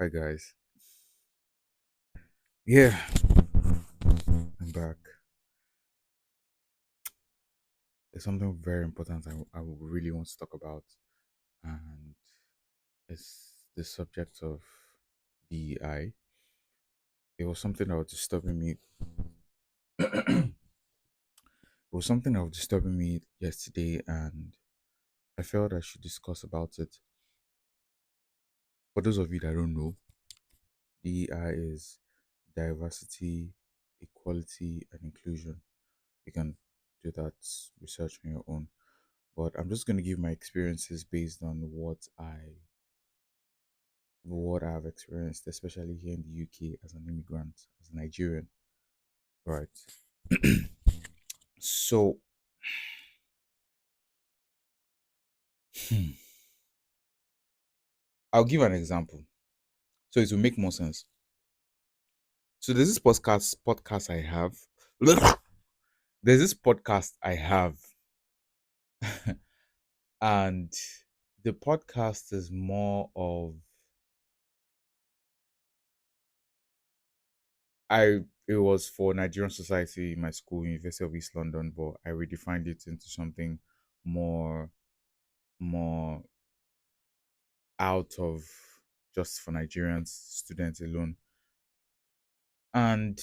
Hi guys. Yeah, I'm back. There's something very important I really want to talk about, and it's the subject of DEI. It was something that was disturbing me. It was something that was disturbing me yesterday, and I felt I should discuss about it. For those of you that don't know, DEI is diversity, equality, and inclusion. You can do that research on your own, but I'm just going to give my experiences based on what I've experienced, especially here in the UK as an immigrant, as a Nigerian. Right. So, hmm, I'll give an example. So it will make more sense. So there's this podcast I have. There's this podcast I have, and the podcast is more of I. It was for Nigerian society in my school, University of East London, but I redefined it into something more more out of just for Nigerians students alone. And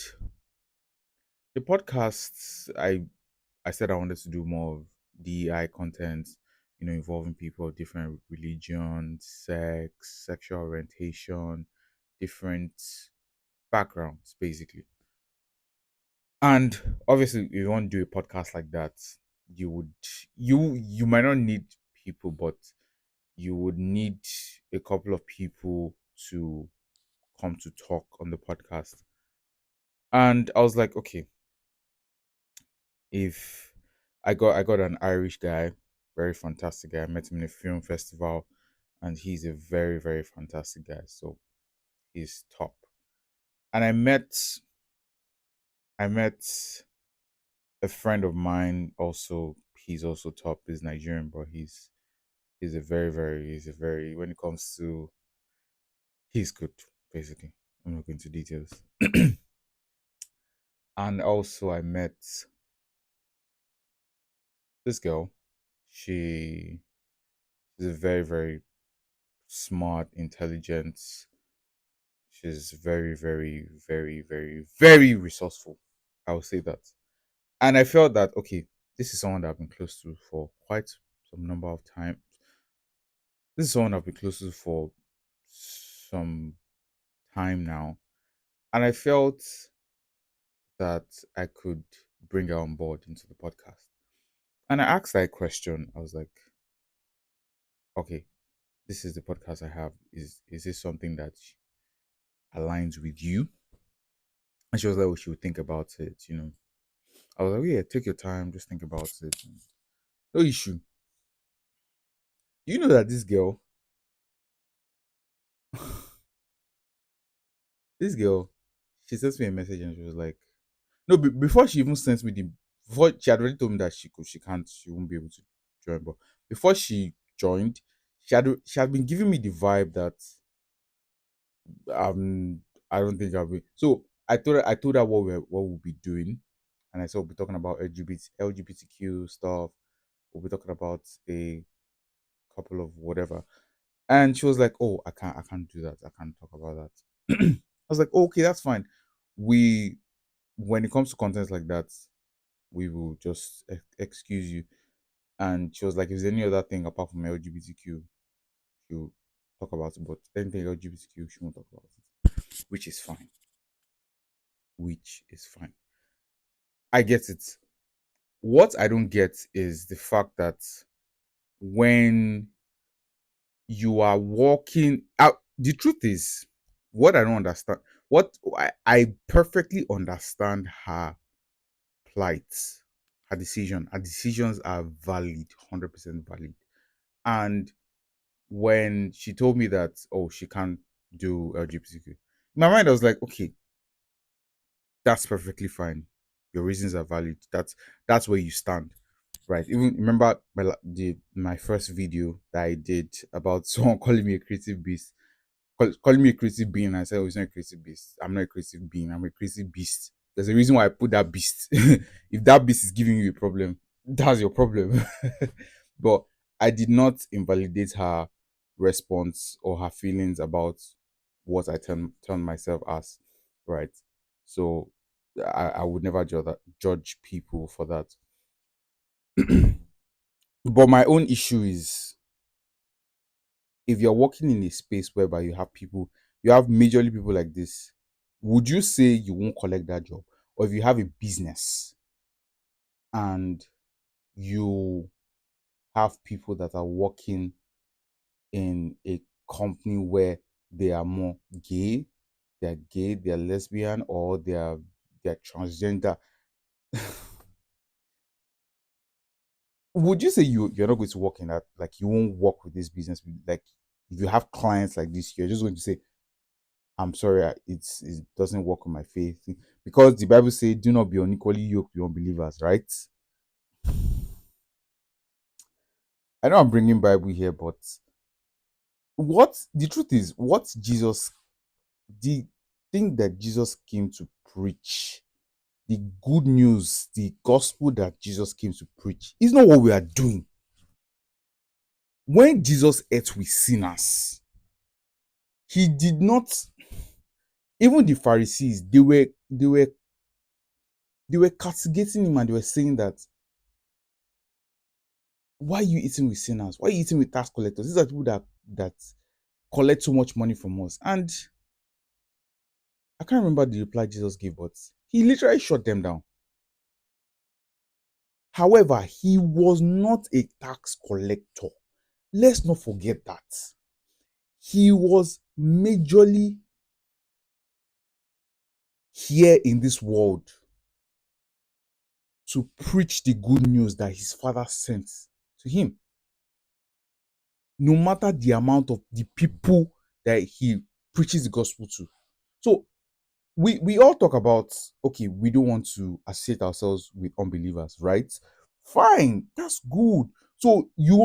the podcasts, I said I wanted to do more of DEI content, involving people of different religions, sex, sexual orientation, different backgrounds, basically. And obviously, if you want to do a podcast like that, you would you might not need people, but you would need a couple of people to come to talk on the podcast. And I was like, okay, if I got an Irish guy, very fantastic guy. I met him in a film festival, and he's a very, very fantastic guy. So he's top. And I met a friend of mine also. He's also top. He's Nigerian, but he's a very when it comes to he's good, basically. I'm not going into details. And also I met this girl. She is a very, very smart, intelligent. She's very, very, very, very, very resourceful. I would say that. And I felt that, okay, this is someone that I've been close to for quite some number of time. This is someone I've been close to for some time now. And I felt that I could bring her on board into the podcast. And I asked her a question. I was like, okay, this is the podcast I have. Is this something that aligns with you? And she was like, oh, she would think about it. I was like, yeah, take your time, just think about it. No issue. You know that this girl, this girl, she sent me a message and she was like, no, before she even sent me before she had already told me that she won't be able to join. But before she joined, she had been giving me the vibe that I don't think I'll be. So I told her what we'll be doing, and I said we'll be talking about LGBTQ stuff. We'll be talking about a couple of whatever. And she was like, "Oh, I can't do that. I can't talk about that." I was like, "Okay, that's fine. We, when it comes to content like that, we will just excuse you." And she was like, "If there's any other thing apart from LGBTQ, she'll talk about it. But anything LGBTQ, she won't talk about it, which is fine. Which is fine. I get it. What I don't get is the fact that when you are walking out, the truth is, what I don't understand, I perfectly understand her plight, her decision. Her decisions are valid, 100% valid. And when she told me that, oh, she can't do LGBTQ, in my mind, I was like, okay, that's perfectly fine. Your reasons are valid. That's where you stand. Right. Even remember my first video that I did about someone calling me a creative beast. calling me a creative being. I said, oh, it's not a creative beast. I'm not a creative being. I'm a creative beast. There's a reason why I put that beast. If that beast is giving you a problem, that's your problem. But I did not invalidate her response or her feelings about what I term myself as, right? So I would never judge people for that. But my own issue is, if you're working in a space whereby you have majorly people like this, would you say you won't collect that job? Or if you have a business and you have people that are working in a company where they are more gay, they're lesbian, or they're transgender, would you say you're not going to work in that? Like, you won't work with this business? Like, if you have clients like this, you're just going to say, I'm sorry, it doesn't work on my faith, because the Bible says, "Do not be unequally yoked with unbelievers." Right? I know I'm bringing Bible here, but what the truth is, the thing that Jesus came to preach, the good news, the gospel that Jesus came to preach, is not what we are doing. When Jesus ate with sinners, he did not. Even the Pharisees, they were castigating him, and they were saying that, why are you eating with sinners? Why are you eating with tax collectors? These are people that collect so much money from us. And I can't remember the reply Jesus gave, but he literally shut them down. However, he was not a tax collector. Let's not forget that. He was majorly here in this world to preach the good news that his father sent to him. No matter the amount of the people that he preaches the gospel to. So we all talk about, okay, we don't want to associate ourselves with unbelievers, right? Fine, that's good. So if you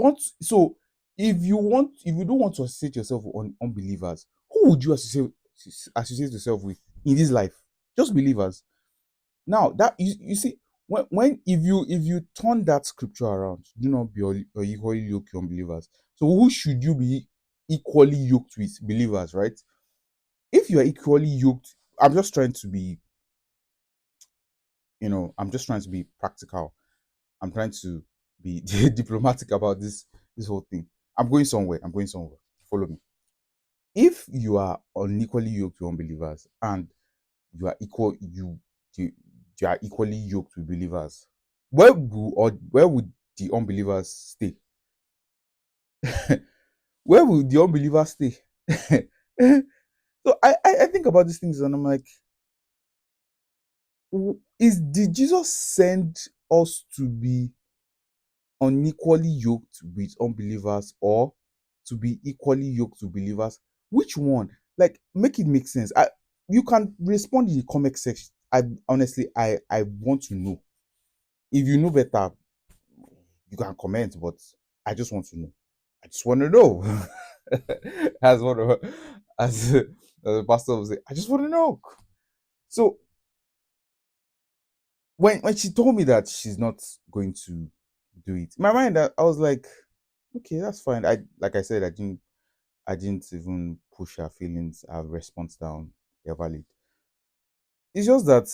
don't want to associate yourself with unbelievers, who would you associate yourself with in this life? Just believers. Now that you see, when if you turn that scripture around, do not be equally yoked with unbelievers. So who should you be equally yoked with? Believers, right? If you are equally yoked, I'm just trying to be, I'm just trying to be practical. I'm trying to be diplomatic about this whole thing. I'm going somewhere. I'm going somewhere. Follow me. If you are unequally yoked to unbelievers, and you are equal, you are equally yoked with believers, where would the unbelievers stay? Where would the unbelievers stay? So I think about these things, and I'm like, did Jesus send us to be unequally yoked with unbelievers, or to be equally yoked to believers? Which one? Like, make it make sense. You can respond in the comment section. I honestly, I want to know. If you know better, you can comment, but I just want to know. I just want to know. as one of as the pastor will say, I just want to know. So when she told me that she's not going to do it, in my mind, I was like, okay, that's fine. Like I said, I didn't even push her feelings, her response down. They're valid. It's just that,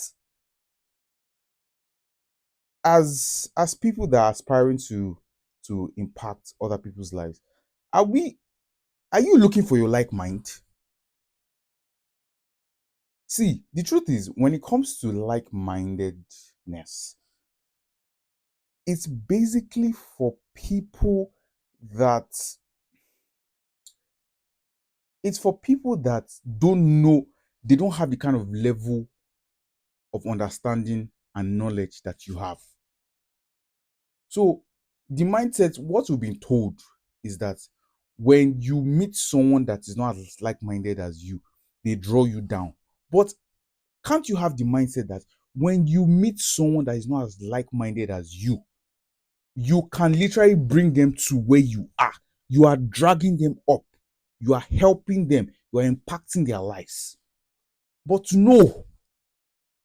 as people that are aspiring to impact other people's lives, are you looking for your like mind? See, the truth is, when it comes to like-mindedness, it's basically for people that don't know, they don't have the kind of level of understanding and knowledge that you have. So the mindset, what we've been told, is that when you meet someone that is not as like-minded as you, they draw you down. But can't you have the mindset that when you meet someone that is not as like-minded as you can literally bring them to where you are? You are dragging them up. You are helping them. you are impacting their lives. But to know,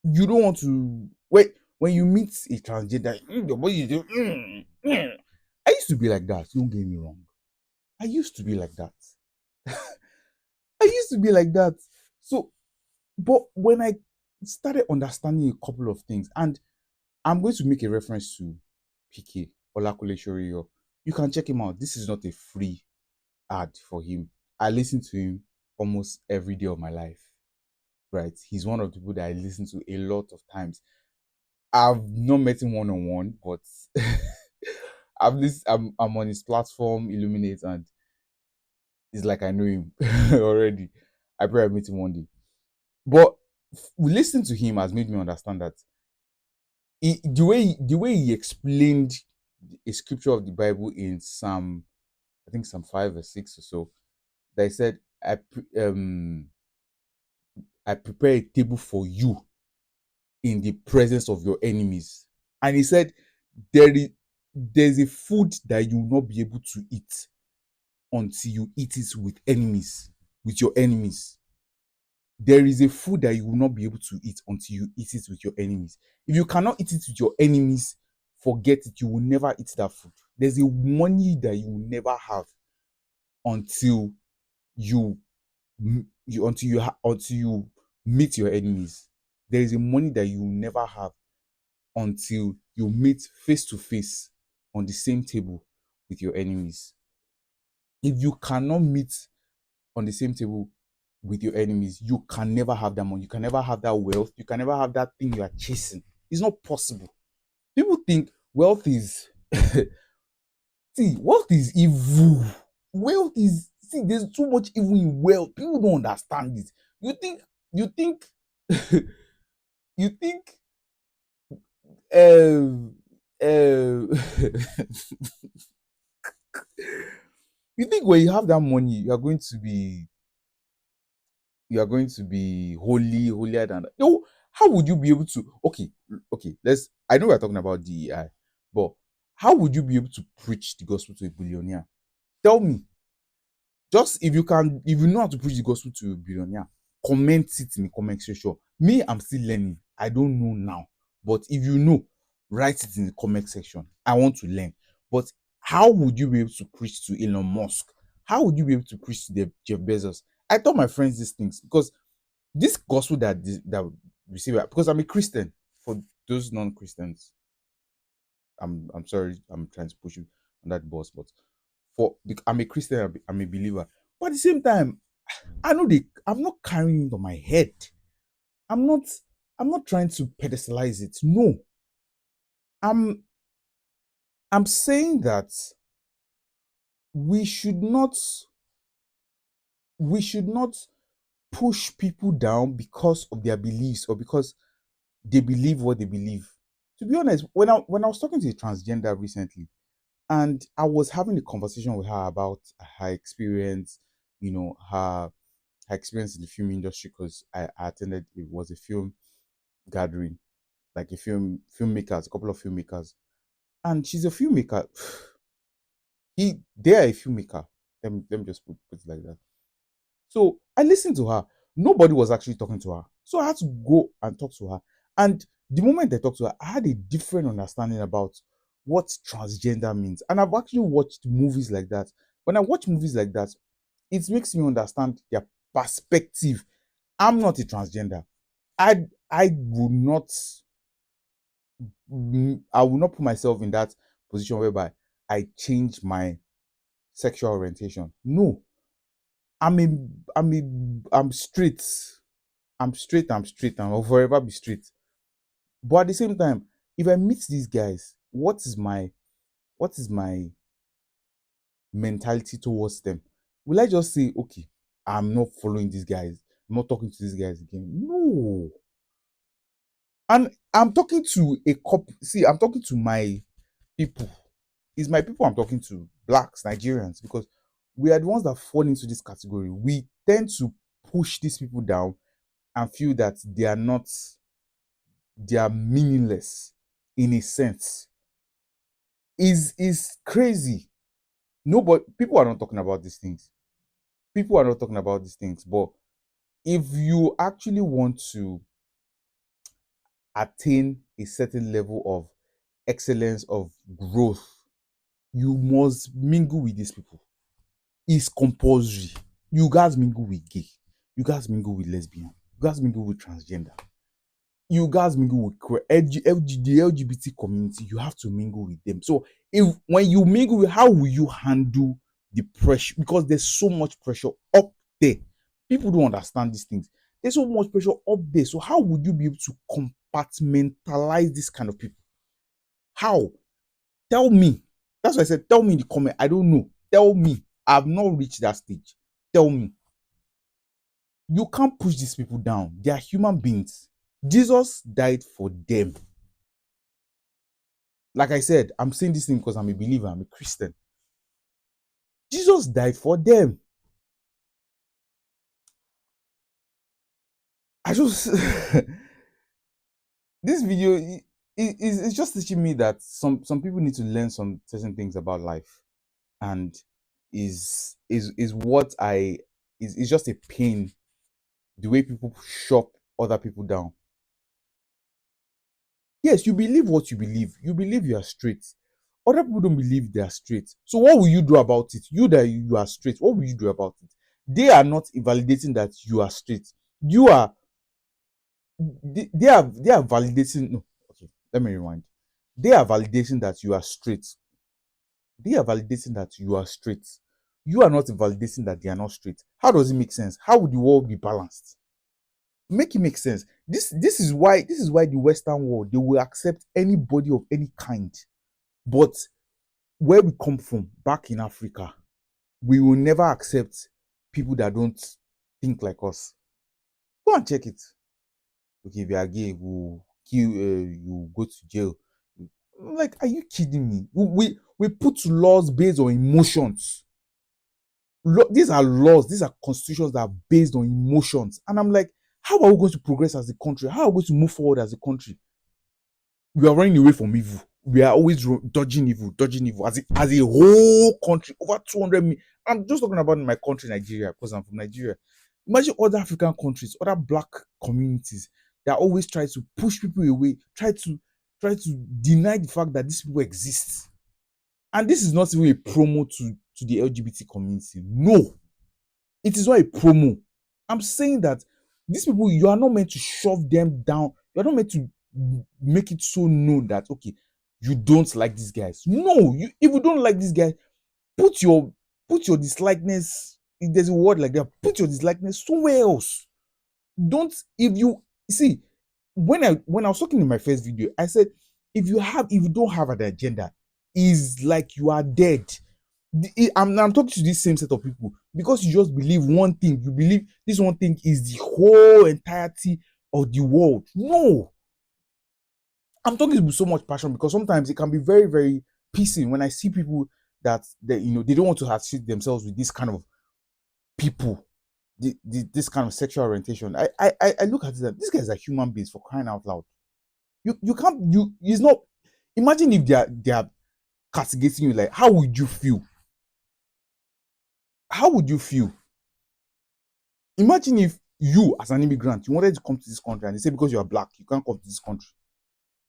you don't want to wait when you meet a transgender, the body you do, I used to be like that. Don't get me wrong. I used to be like that. I used to be like that. So, but when I started understanding a couple of things, and I'm going to make a reference to PK Olakule Shoriyo. You can check him out. This is not a free ad for him. I listen to him almost every day of my life. Right? He's one of the people that I listen to a lot of times. I've not met him one on one, but I'm on his platform, Illuminate, and it's like I know him already. I pray I meet him one day. But listening to him has made me understand that the way he explained a scripture of the Bible in Psalm, I think Psalm 5 or 6 or so, that he said, I prepare a table for you in the presence of your enemies. And he said, there's a food that you will not be able to eat until you eat it with your enemies. There is a food that you will not be able to eat until you eat it with your enemies. If you cannot eat it with your enemies, forget it. You will never eat that food. There's a money that you will never have until you until you meet your enemies. There is a money that you will never have until you meet face to face on the same table with your enemies. If you cannot meet on the same table with your enemies, you can never have that money. You can never have that wealth. You can never have that thing you are chasing. It's not possible. People think wealth is see, wealth is evil. Wealth is see, there's too much evil in wealth. People don't understand it. You think you think um um you think when you have that money, you are going to be holier than that. No, how would you be able to okay, let's I know we're talking about DEI, but how would you be able to preach the gospel to a billionaire? Tell me. Just if you know how to preach the gospel to a billionaire, comment it in the comment section. Me, I'm still learning. I don't know now. But if you know, write it in the comment section. I want to learn. But how would you be able to preach to Elon Musk? How would you be able to preach to Jeff Bezos? I tell my friends these things because this gospel that we see, because I'm a Christian. For those non-Christians, I'm sorry, I'm trying to push you on that bus, but I'm a Christian, I'm a believer. But at the same time, I'm not carrying it on my head. I'm not I'm not trying to pedestalize it. No. I'm I'm saying that we should not we should not push people down because of their beliefs or because they believe what they believe. To be honest, when I was talking to a transgender recently, and I was having a conversation with her about her experience, her experience in the film industry because I attended it was a film gathering, like a filmmakers, a couple of filmmakers, and she's a filmmaker. They are a filmmaker. Let me just put it like that. So I listened to her. Nobody was actually talking to her. So I had to go and talk to her. And the moment I talked to her, I had a different understanding about what transgender means. And I've actually watched movies like that. When I watch movies like that, it makes me understand their perspective. I'm not a transgender. I will not I will not put myself in that position whereby I change my sexual orientation. No, I'm a, I'm straight. I'm straight. I'm straight. And I'll forever be straight. But at the same time, if I meet these guys, what is my mentality towards them? Will I just say, okay, I'm not following these guys. I'm not talking to these guys again? No. And I'm talking to a couple. See, I'm talking to my people. It's my people I'm talking to, blacks, Nigerians, because we are the ones that fall into this category. We tend to push these people down and feel that they are meaningless in a sense. Is crazy. Nobody People are not talking about these things. People are not talking about these things, but if you actually want to attain a certain level of excellence, of growth, you must mingle with these people. It's compulsory. You guys mingle with gay. You guys mingle with lesbian. You guys mingle with transgender. You guys mingle with the LGBT community. You have to mingle with them. So if when you mingle with, how will you handle the pressure? Because there's so much pressure up there. People don't understand these things. There's so much pressure up there. So how would you be able to compartmentalize this kind of people? How? Tell me. That's why I said, tell me in the comment. I don't know. Tell me. I've not reached that stage. Tell me. You can't push these people down. They are human beings. Jesus died for them. Like I said, I'm saying this thing because I'm a believer, I'm a Christian. Jesus died for them. I just this video is just teaching me that some people need to learn some certain things about life, and is what I is just a pain the way people shove other people down. Yes, you believe what you believe. You believe you are straight. Other people don't believe they are straight. So what will you do about it? You that you are straight, what will you do about it? They are not invalidating that you are straight. You are they are validating. No, okay, let me rewind. They are validating that you are straight. They are validating that you are straight. You are not validating that they are not straight. How does it make sense? How would the world be balanced? Make it make sense. This is why the Western world, they will accept anybody of any kind. But where we come from, back in Africa, we will never accept people that don't think like us. Go and check it. Okay, if you are gay, we'll kill you, go to jail. Like, are you kidding me? We put laws based on emotions. These are laws, these are constitutions that are based on emotions. And I'm like, how are we going to progress as a country? How are we going to move forward as a country? We are running away from evil. We are always dodging evil as a whole country, over 200 million. I'm just talking about my country, Nigeria, because I'm from Nigeria. Imagine other African countries, other black communities that always try to push people away, try to deny the fact that these people exist. And this is not even a promo to the LGBT community. No, it is not a promo. I'm saying that these people, you are not meant to shove them down. You're not meant to make it so known that, okay, you don't like these guys. No, if you don't like these guys, put your dislikeness. If there's a word like that, put your dislikeness somewhere else. Don't if you see when I was talking in my first video, I said if you don't have an agenda, is like you are dead. I'm talking to this same set of people because you just believe one thing. You believe this one thing is the whole entirety of the world. No, I'm talking with so much passion because sometimes it can be very, very pissing when I see people that they don't want to associate themselves with this kind of people, this kind of sexual orientation. I look at them. These guys are human beings, for crying out loud. You can't it's not. Imagine if they are castigating you. Like, how would you feel? How would you feel? Imagine if you, as an immigrant, you wanted to come to this country and they say because you are black, you can't come to this country.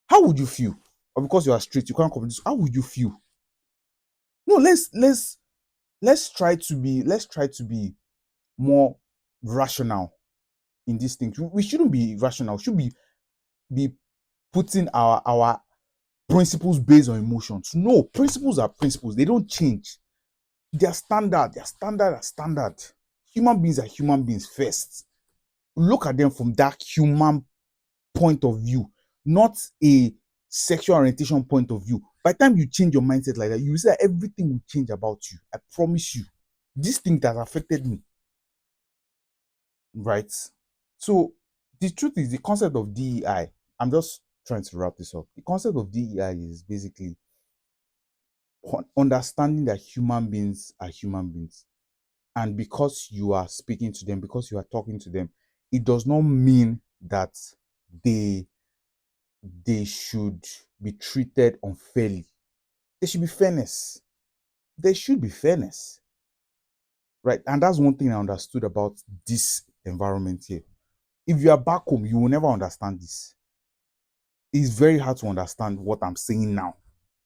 How would you feel? Or because you are straight, you can't come to this. How would you feel? No, let's try to be more rational in these things. We shouldn't be rational. We should be putting our principles based on emotions. No, principles are principles. They don't change. They are standard. They are standard are standard. Human beings are human beings first. Look at them from that human point of view, not a sexual orientation point of view. By the time you change your mindset like that, you will see that everything will change about you. I promise you. This thing that affected me, right? So the truth is the concept of DEI. I'm just trying to wrap this up. The concept of DEI is basically understanding that human beings are human beings. And because you are speaking to them, because you are talking to them, it does not mean that they should be treated unfairly. There should be fairness. There should be fairness. right? And that's one thing I understood about this environment here. If you are back home, you will never understand this. It's very hard to understand what I'm saying now.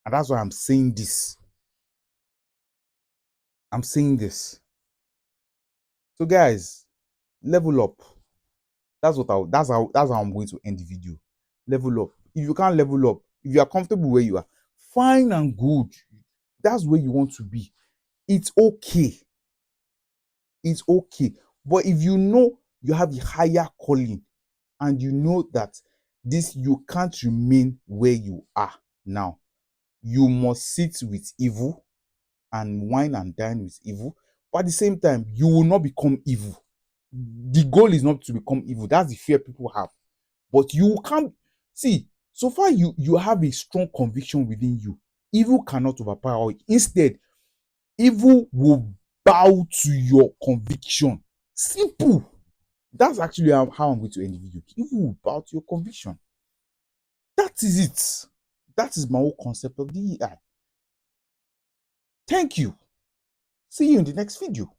And that's why I'm saying this. I'm saying this. So, guys, level up. That's how I'm going to end the video. Level up. If you can't level up, if you are comfortable where you are, fine and good. That's where you want to be. It's okay. It's okay. But if you know you have a higher calling and you know that this you can't remain where you are now, you must sit with evil and wine and dine with evil. But at the same time, you will not become evil. The goal is not to become evil. That's the fear people have. But you can't see, so far you have a strong conviction within you. Evil cannot overpower it. Instead, evil will bow to your conviction. Simple. That's actually how I'm going to end the video. Evil will bow to your conviction. That is it. That is my whole concept of DEI. Thank you. See you in the next video.